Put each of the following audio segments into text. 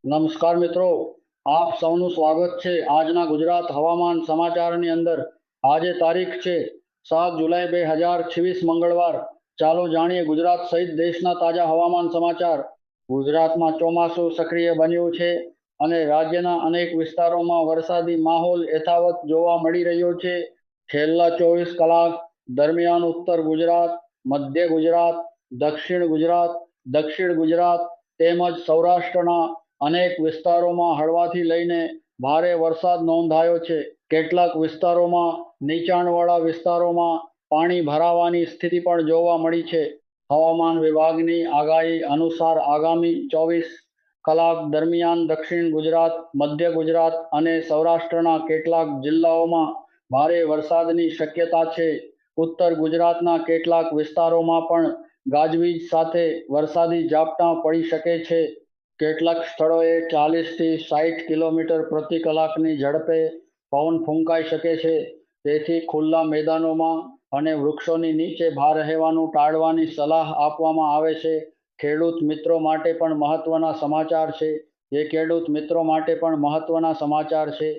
નમસ્કાર મિત્રો, આપ સૌનું સ્વાગત છે આજના ગુજરાત હવામાન સમાચારની અંદર। આજે તારીખ છે 7 જુલાઈ 2026 મંગળવાર। ચાલો જાણીએ ગુજરાત સહિત દેશના તાજા હવામાન સમાચાર। ગુજરાતમાં ચોમાસું સક્રિય બન્યું છે અને રાજ્યના અનેક વિસ્તારોમાં વરસાદી માહોલ યથાવત જોવા મળી રહ્યો છે। છેલ્લા 24 કલાક દરમિયાન ઉત્તર ગુજરાત, મધ્ય ગુજરાત, દક્ષિણ ગુજરાત તેમજ સૌરાષ્ટ્રના અનેક વિસ્તારોમાં હળવાથી લઈને ભારે વરસાદ નોંધાયો છે। કેટલાક વિસ્તારોમાં નીચાણવાળા વિસ્તારોમાં પાણી ભરાવાની સ્થિતિ પણ જોવા મળી છે। હવામાન વિભાગની આગાહી અનુસાર આગામી 24 કલાક દરમિયાન દક્ષિણ ગુજરાત, મધ્ય ગુજરાત અને સૌરાષ્ટ્રના કેટલાક જિલ્લાઓમાં ભારે વરસાદની શક્યતા છે। ઉત્તર ગુજરાતના કેટલાક વિસ્તારોમાં પણ ગાજવીજ સાથે વરસાદી ઝાપટાં પડી શકે છે। કેટલાક સ્થળોએ 40 થી 60 કિલોમીટર પ્રતિ કલાકની ઝડપે પવન ફૂંકાઈ શકે છે। તેથી ખુલ્લા મેદાનોમાં અને વૃક્ષોની નીચે બહાર રહેવાનું ટાળવાની સલાહ આપવામાં આવે છે। ખેડૂત મિત્રો માટે પણ મહત્વના સમાચાર છે।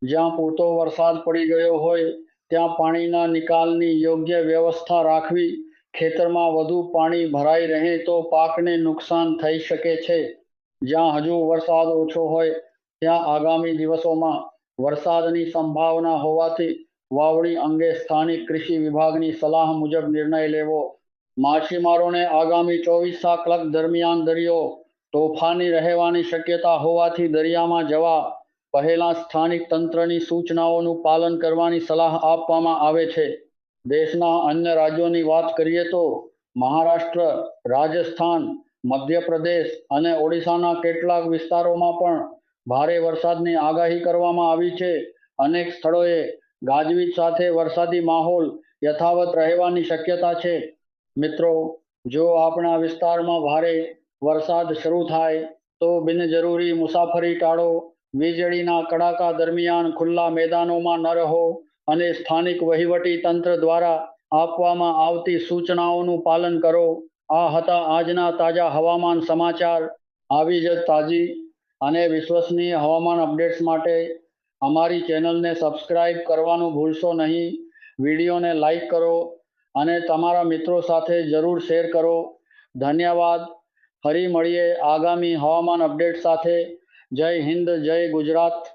જ્યાં પૂરતો વરસાદ પડી ગયો હોય ત્યાં પાણીના નિકાલની યોગ્ય વ્યવસ્થા રાખવી। ખેતરમાં વધુ પાણી ભરાઈ રહે તો પાકને નુકસાન થઈ શકે છે। જ્યાં હજુ વરસાદ ઓછો હોય ત્યાં આગામી દિવસોમાં વરસાદની સંભાવના હોવાથી વાવણી અંગે સ્થાનિક કૃષિ વિભાગની સલાહ મુજબ નિર્ણય લેવો। માછીમારોને આગામી 24 કલાક દરમિયાન દરિયો તોફાની રહેવાની શક્યતા હોવાથી દરિયામાં જવા પહેલા સ્થાનિક તંત્રની સૂચનાઓનું પાલન કરવાની સલાહ આપવામાં આવે છે। દેશના અન્ય રાજ્યોની વાત કરીએ તો મહારાષ્ટ્ર, રાજસ્થાન, મધ્યપ્રદેશ અને ઓડિશાના કેટલાક વિસ્તારોમાં પણ ભારે વરસાદની આગાહી કરવામાં આવી છે। અનેક સ્થળોએ ગાજવીજ સાથે વરસાદી માહોલ યથાવત રહેવાની શક્યતા છે। મિત્રો, જો આપણા વિસ્તારમાં ભારે વરસાદ શરૂ થાય તો બિનજરૂરી મુસાફરી ટાળો, વીજળીના કડાકા દરમિયાન ખુલ્લા મેદાનોમાં ન રહો અને સ્થાનિક વહીવટી તંત્ર દ્વારા આપવામાં આવતી સૂચનાઓનું પાલન કરો। આ હતા આજના તાજા હવામાન સમાચાર। આવી જ તાજી અને વિશ્વસનીય હવામાન અપડેટ્સ માટે અમારી ચેનલને સબસ્ક્રાઇબ કરવાનું ભૂલશો નહીં। વિડીયોને લાઈક કરો અને તમારા મિત્રો સાથે જરૂર શેર કરો। ધન્યવાદ। ફરી મળીએ આગામી હવામાન અપડેટ સાથે। જય હિન્દ, જય ગુજરાત।